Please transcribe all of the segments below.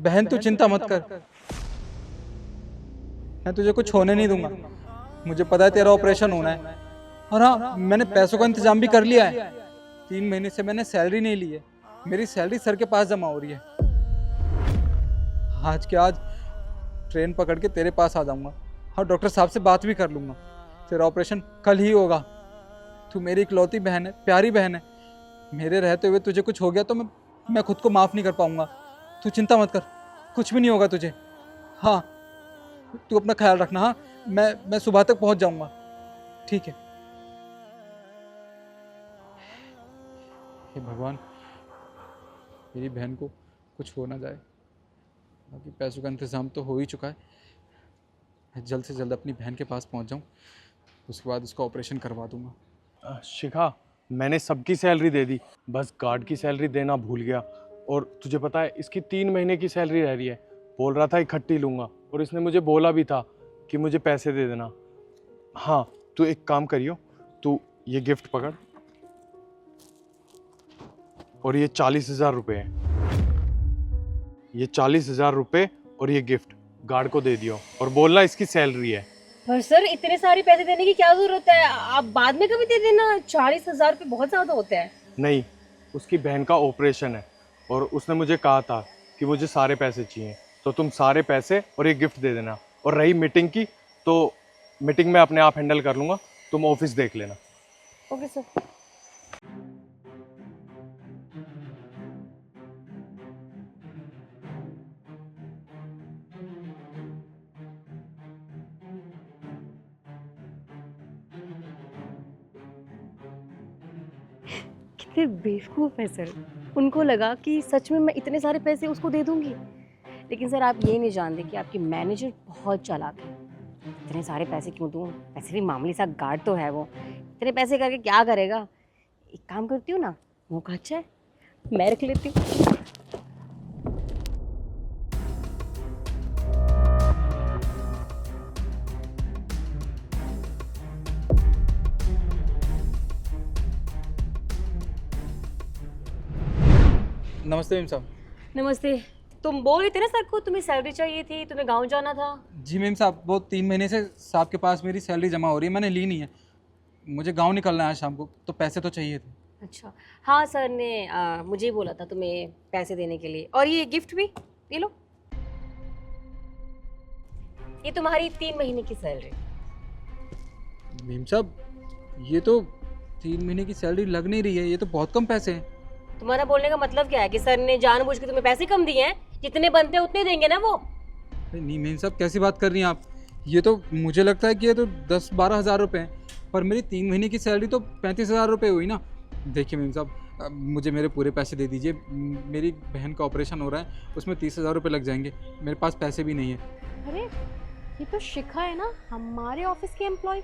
बहन तू चिंता मत कर, मैं तुझे कुछ होने नहीं दूंगा। मुझे पता है तेरा ऑपरेशन होना है, और हाँ मैंने पैसों का इंतजाम भी कर लिया है। 3 महीने से मैंने सैलरी नहीं ली है, मेरी सैलरी सर के पास जमा हो रही है। आज के आज ट्रेन पकड़ के तेरे पास आ जाऊंगा, और डॉक्टर साहब से बात भी कर लूंगा। तेरा ऑपरेशन कल ही होगा। तू मेरी इकलौती बहन है, प्यारी बहन है। मेरे रहते हुए तुझे कुछ हो गया तो मैं खुद को माफ़ नहीं कर पाऊंगा। तू चिंता मत कर, कुछ भी नहीं होगा तुझे। हाँ तू अपना ख्याल रखना। हाँ मैं सुबह तक पहुंच जाऊंगा, ठीक है? हे भगवान, मेरी बहन को कुछ हो ना जाए। बाकी पैसों का इंतज़ाम तो हो ही चुका है। मैं जल्द से जल्द अपनी बहन के पास पहुंच जाऊं, उसके बाद उसका ऑपरेशन करवा दूंगा। शिखा, मैंने सबकी सैलरी दे दी, बस गार्ड की सैलरी देना भूल गया। और तुझे पता है इसकी 3 महीने की सैलरी रह रही है। बोल रहा था इकट्ठी लूँगा, और इसने मुझे बोला भी था कि मुझे पैसे दे देना। हाँ, तू एक काम करियो, तू ये गिफ्ट पकड़, और ये 40,000 रुपये है। ये 40,000 रुपये और ये गिफ्ट गार्ड को दे दियो, और बोलना इसकी सैलरी है। पर सर इतने सारे पैसे देने की क्या जरूरत है, आप बाद में कभी दे देना। 40,000 रुपये बहुत ज्यादा होते हैं। नहीं, उसकी बहन का ऑपरेशन है, और उसने मुझे कहा था कि मुझे सारे पैसे चाहिए, तो तुम सारे पैसे और ये गिफ्ट दे देना। और रही मीटिंग की, तो मीटिंग में अपने आप हैंडल कर लूँगा, तुम ऑफिस देख लेना। Okay sir. कितने बेवकूफ़ है सर, उनको लगा कि सच में मैं इतने सारे पैसे उसको दे दूंगी। लेकिन सर आप ये नहीं जानते कि आपकी मैनेजर बहुत चालाक है। इतने सारे पैसे क्यों दूँ, वैसे भी मामूली सा गार्ड तो है वो, इतने पैसे करके क्या करेगा। एक काम करती हूँ ना, मौका अच्छा है, मैं रख लेती हूँ। नमस्ते मेम साहब। नमस्ते। तुम बोल रहे थे ना सर को तुम्हें सैलरी चाहिए थी, तुम्हें गाँव जाना था। जी मेम साहब, वो 3 महीने से साहब के पास मेरी सैलरी जमा हो रही है, मैंने ली नहीं है। मुझे गांव निकलना है आज शाम को, तो पैसे तो चाहिए थे। अच्छा हाँ, सर ने मुझे ही बोला था तुम्हें पैसे देने के लिए। और ये गिफ्ट भी, ये लो, ये तुम्हारी 3 महीने की सैलरी। मेम साहब, ये तो 3 महीने की सैलरी लग नहीं रही है, ये तो बहुत कम पैसे हैं। तुम्हारा बोलने का मतलब क्या है कि सर ने जानबूझ के तुम्हें पैसे कम दिए हैं? जितने बनते हैं उतने देंगे ना वो। नहीं मेम साहब, कैसी बात कर रही हैं आप? ये तो मुझे लगता है कि ये तो 10-12 हज़ार रुपये हैं, पर मेरी 3 महीने की सैलरी तो 35,000 रुपये हुई ना। देखिए मेम साहब, मुझे मेरे पूरे पैसे दे दीजिए। मेरी बहन का ऑपरेशन हो रहा है, उसमें 30,000 रुपये लग जाएंगे। मेरे पास पैसे भी नहीं है। अरे ये तो शिखा है ना, हमारे ऑफिस की एम्प्लॉय।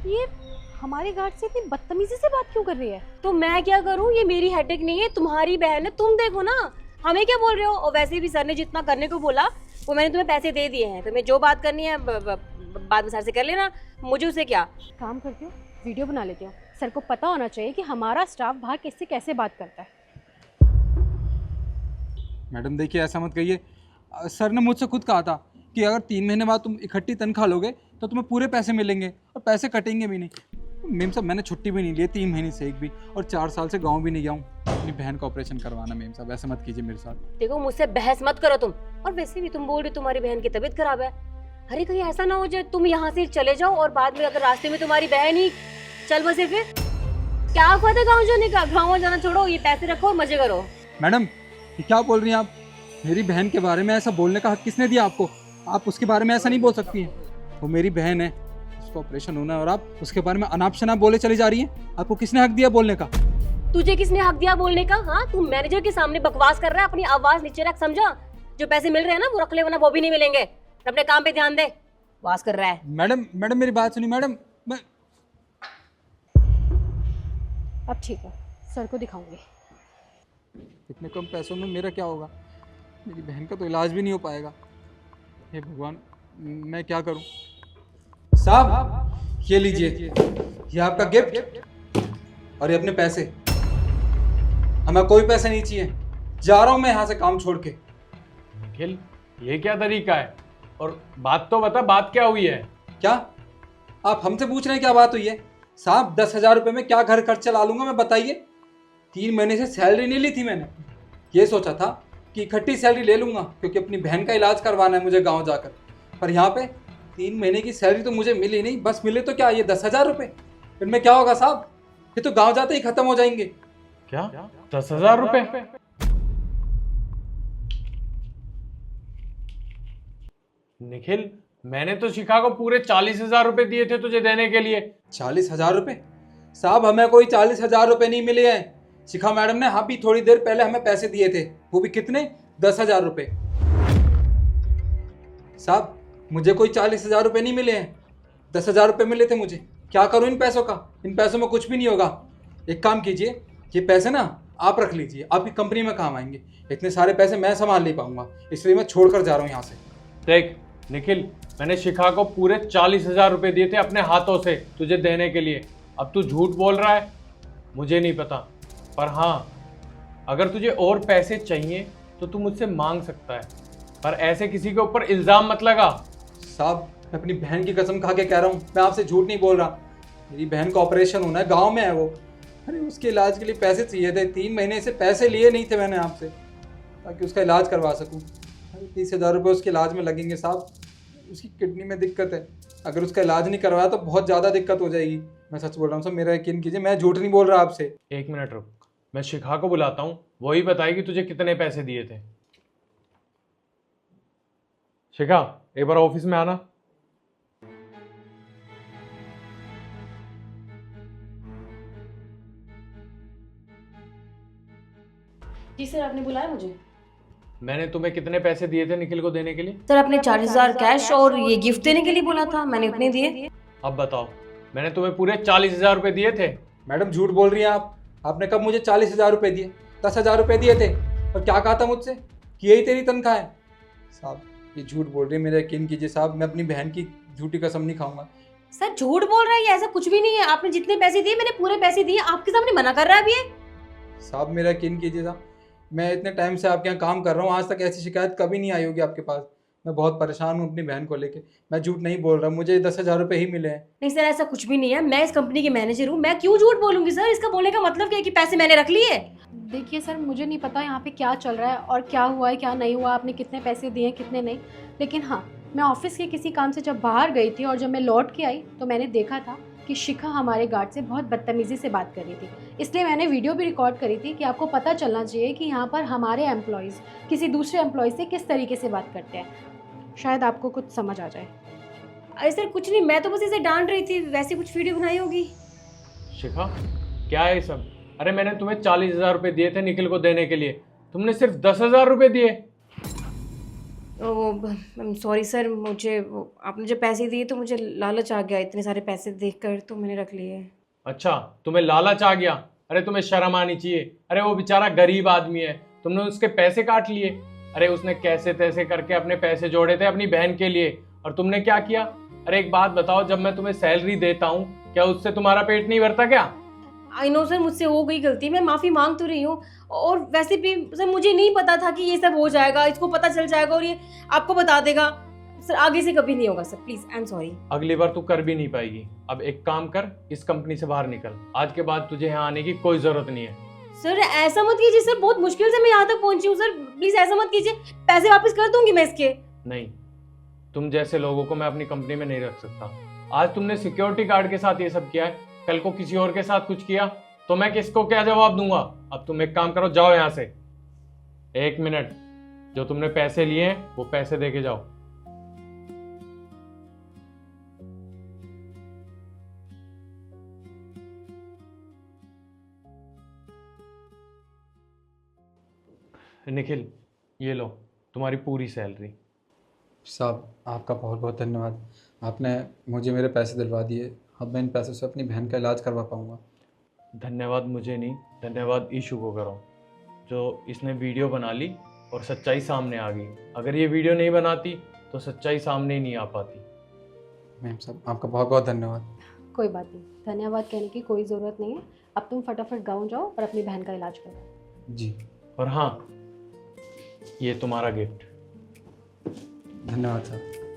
ये हमारी गार्ड से इतनी बदतमीजी से बात क्यों कर रही है? तो मैं क्या करूँ, ये मेरी हेडेक नहीं है, तुम्हारी बहन है, तुम देखो ना। हमें क्या बोल रहे हो? और वैसे भी सर ने जितना करने को बोला वो मैंने तुम्हें पैसे दे दिए हैं। तुम्हें जो बात करनी है बाद में सर से कर लेना, मुझे उसे क्या। काम करती हूँ, वीडियो बना लेती हूँ। सर को पता होना चाहिए कि हमारा स्टाफ बाहर किससे कैसे बात करता है। मैडम देखिए, ऐसा मत कहिए। सर ने मुझसे खुद कहा था कि अगर 3 महीने बाद तुम इकट्ठी तनख्वाह लोगे तो तुम्हें पूरे पैसे मिलेंगे और पैसे कटेंगे भी नहीं। मेम साहब, मैंने छुट्टी भी नहीं ली है 3 महीने से एक भी, और 4 साल से गांव भी नहीं गया हूँ अपनी बहन का ऑपरेशन करवाना। मेम साहब ऐसा मत कीजिए मेरे साथ। देखो मुझसे बहस मत करो तुम। और वैसे भी तुम बोल रही तुम्हारी बहन की तबीयत खराब है। अरे कहीं ऐसा ना हो जाए तुम यहाँ से चले जाओ और बाद में अगर रास्ते में तुम्हारी बहन ही चल बसे, फिर क्या फायदा गाँव जाने का। गाँव जाना छोड़ो, ये पैसे रखो और मजे करो। मैडम ये क्या बोल रही हैं आप? मेरी बहन के बारे में ऐसा बोलने का हक किसने दिया आपको? आप उसके बारे में ऐसा नहीं बोल सकती हैं। वो मेरी बहन है, उसका ऑपरेशन होना है, और आप उसके बारे में अनाप शनाप बोले चली जा रही हैं। आपको किसने हक दिया बोलने का? तुझे किसने हक दिया बोलने का? हाँ, तू मैनेजर के सामने बकवास कर रहा है। अपनी आवाज नीचे रख, समझा? जो पैसे मिल रहे हैं ना वो रख ले, वरना वो भी नहीं मिलेंगे। अपने काम पे ध्यान दे। बकवास कर रहा है। मैडम मेरी बात सुनिए। मैडम मैं अब ठीक है, सर को दिखाऊंगी। इतने कम पैसों में मेरा क्या होगा? मेरी बहन का तो इलाज भी नहीं हो पाएगा। हे भगवान, मैं क्या करूं? साहब ये लीजिए, ये आपका गिफ्ट और ये अपने पैसे। हमें कोई पैसे नहीं चाहिए, जा रहा हूं मैं यहाँ से काम छोड़ के। निखिल, ये क्या तरीका है? और बात तो बता, बात क्या हुई है? क्या आप हमसे पूछ रहे हैं क्या बात हुई है? साहब 10,000 रुपये में क्या घर खर्च चला लूंगा मैं, बताइए। 3 महीने से सैलरी नहीं ली थी मैंने। ये सोचा था कि इकट्ठी सैलरी ले लूंगा क्योंकि अपनी बहन का इलाज करवाना है मुझे गाँव जाकर। पर यहाँ पे 3 महीने की सैलरी तो मुझे मिली नहीं, बस मिले तो क्या ये 10,000 रुपये। इनमें क्या होगा साहब, ये तो गाँव जाते ही खत्म हो जाएंगे। क्या 10,000 रुपए? निखिल, मैंने तो शिखा को पूरे 40,000 रुपए दिए थे तुझे देने के लिए। 40,000 रुपये? साहब हमें कोई 40,000 रुपये नहीं मिले हैं। शिखा मैडम ने अभी थोड़ी देर पहले हमें पैसे दिए थे, वो भी कितने, 10,000 रुपये। साहब मुझे कोई 40,000 रुपये नहीं मिले हैं, 10,000 रुपये मिले थे मुझे। क्या करूं इन पैसों का? इन पैसों में कुछ भी नहीं होगा। एक काम कीजिए, ये पैसे ना आप रख लीजिए, आपकी कंपनी में काम आएंगे। इतने सारे पैसे मैं संभाल नहीं पाऊंगा, इसलिए मैं छोड़कर जा रहा हूँ यहाँ से। देख निखिल, मैंने शिखा को पूरे 40,000 रुपए दिए थे अपने हाथों से तुझे देने के लिए। अब तू झूठ बोल रहा है, मुझे नहीं पता। पर हाँ, अगर तुझे और पैसे चाहिए तो तू मुझसे मांग सकता है, पर ऐसे किसी के ऊपर इल्ज़ाम मत लगा। साहब मैं अपनी बहन की कसम खा के कह रहा हूँ, मैं आपसे झूठ नहीं बोल रहा। मेरी बहन का ऑपरेशन होना है, गाँव में है वो। अरे उसके इलाज के लिए पैसे चाहिए थे, 3 महीने से पैसे लिए नहीं थे मैंने आपसे ताकि उसका इलाज करवा सकूँ। अरे 30,000 रुपये उसके इलाज में लगेंगे साहब। उसकी किडनी में दिक्कत है, अगर उसका इलाज नहीं करवाया तो बहुत ज़्यादा दिक्कत हो जाएगी। मैं सच बोल रहा हूँ सर, मेरा यकीन कीजिए, मैं झूठ नहीं बोल रहा आपसे। 1 मिनट रुक, मैं शिखा को बुलाता हूँ, वही बताएगी तुझे कितने पैसे दिए थे। शिखा, एक बार ऑफिस में आना। जी सर, आपने बुलाया मुझे? मैंने तुम्हें कितने पैसे दिए थे निखिल को देने के लिए? सर आपने 40,000 कैश और ये गिफ्ट देने के लिए बोला था, मैंने उतने दिए। अब बताओ, मैंने तुम्हें पूरे 40,000 रुपए दिए थे। मैडम झूठ बोल रही हैं आप। आपने कब मुझे 40,000 रुपये दिए? 10,000 रुपये दिए थे। और क्या कहा था मुझसे कि यही तेरी तनख्वाह है? साहब ये झूठ बोल रही है, मेरा यकीन कीजिए साहब, मैं अपनी बहन की झूठी कसम नहीं खाऊंगा। सर झूठ बोल रहा है, ये ऐसा कुछ भी नहीं है। आपने जितने पैसे दिए मैंने पूरे पैसे दिए, आपके सामने मना कर रहा है अभी ये। साहब मेरा यकीन कीजिए साहब, मैं इतने टाइम से आपके यहाँ काम कर रहा हूँ, आज तक ऐसी शिकायत कभी नहीं आई होगी आपके पास। मैं बहुत परेशान हूँ अपनी बहन को लेके। मैं झूठ नहीं बोल रहा, मुझे 10,000 रुपये ही मिले हैं। नहीं सर, ऐसा कुछ भी नहीं है। मैं इस कंपनी की मैनेजर हूँ, मैं क्यों झूठ बोलूंगी सर? इसका बोलने का मतलब क्या है कि पैसे मैंने रख लिए? देखिए सर, मुझे नहीं पता यहाँ पे क्या चल रहा है और क्या हुआ है क्या नहीं हुआ, आपने कितने पैसे दिए कितने नहीं। लेकिन हाँ, मैं ऑफिस के किसी काम से जब बाहर गई थी और जब मैं लौट के आई तो मैंने देखा था कि शिखा हमारे गार्ड से बहुत बदतमीज़ी से बात कर रही थी। इसलिए मैंने वीडियो भी रिकॉर्ड करी थी कि आपको पता चलना चाहिए कि यहाँ पर हमारे एम्प्लॉयज़ किसी दूसरे एम्प्लॉय से किस तरीके से बात करते हैं। शायद आपको कुछ समझ आ जाए। अरे सर कुछ नहीं, मैं तो बस इसे डांट रही थी, वैसे कुछ वीडियो बनाई होगी। शिखा, क्या है ये सब? अरे मैंने तुम्हें 40,000 रुपए दिए थे निखिल को देने के लिए, तुमने सिर्फ 10,000 रुपए दिए। सॉरी सर, मुझे आपने जब पैसे दिए तो मुझे लालच आ गया, इतने सारे पैसे देखकर तो मैंने रख लिए। अच्छा, तुम्हें लालच आ गया? अरे तुम्हें शर्म आनी चाहिए। अरे वो बेचारा गरीब आदमी है, तुमने उसके पैसे काट लिए। अरे उसने कैसे तैसे करके अपने पैसे जोड़े थे अपनी बहन के लिए, और तुमने क्या किया? अरे एक बात बताओ, जब मैं तुम्हें सैलरी देता हूँ क्या उससे तुम्हारा पेट नहीं भरता क्या? आई नो सर, मुझसे हो गई गलती, मैं माफ़ी मांग तो रही हूँ। और वैसे भी सर मुझे नहीं पता था कि ये सब हो जाएगा, इसको पता चल जाएगा और ये आपको बता देगा। सर आगे से कभी नहीं होगा sir, please, I am sorry. अगली बार तू कर भी नहीं पाएगी। अब एक काम कर, इस कंपनी से बाहर निकल। आज के बाद तुझे यहाँ आने की कोई जरूरत नहीं है। सर ऐसा मत कीजिए सर, बहुत मुश्किल से मैं यहाँ तक पहुंची हूँ सर, प्लीज़ ऐसा मत कीजिए। पैसे वापस कर दूंगी मैं इसके। नहीं, तुम जैसे लोगों को मैं अपनी कंपनी में नहीं रख सकता। आज तुमने सिक्योरिटी गार्ड के साथ ये सब किया है, कल को किसी और के साथ कुछ किया तो मैं किसको क्या जवाब दूंगा? अब तुम एक काम करो, जाओ यहाँ से। 1 मिनट, जो तुमने पैसे लिए हैं वो पैसे दे के जाओ। निखिल, ये लो तुम्हारी पूरी सैलरी। साहब आपका बहुत बहुत धन्यवाद, आपने मुझे मेरे पैसे दिलवा दिए। अब मैं इन पैसों से अपनी बहन का इलाज करवा पाऊँगा। धन्यवाद मुझे नहीं, धन्यवाद ईशू को करो, जो इसने वीडियो बना ली और सच्चाई सामने आ गई। अगर ये वीडियो नहीं बनाती तो सच्चाई सामने ही नहीं आ पाती। मैम साहब आपका बहुत बहुत धन्यवाद। कोई बात नहीं, धन्यवाद कहने की कोई ज़रूरत नहीं है। अब तुम फटाफट गाँव जाओ और अपनी बहन का इलाज करो। जी। और हाँ, ये तुम्हारा गिफ्ट। धन्यवाद सर।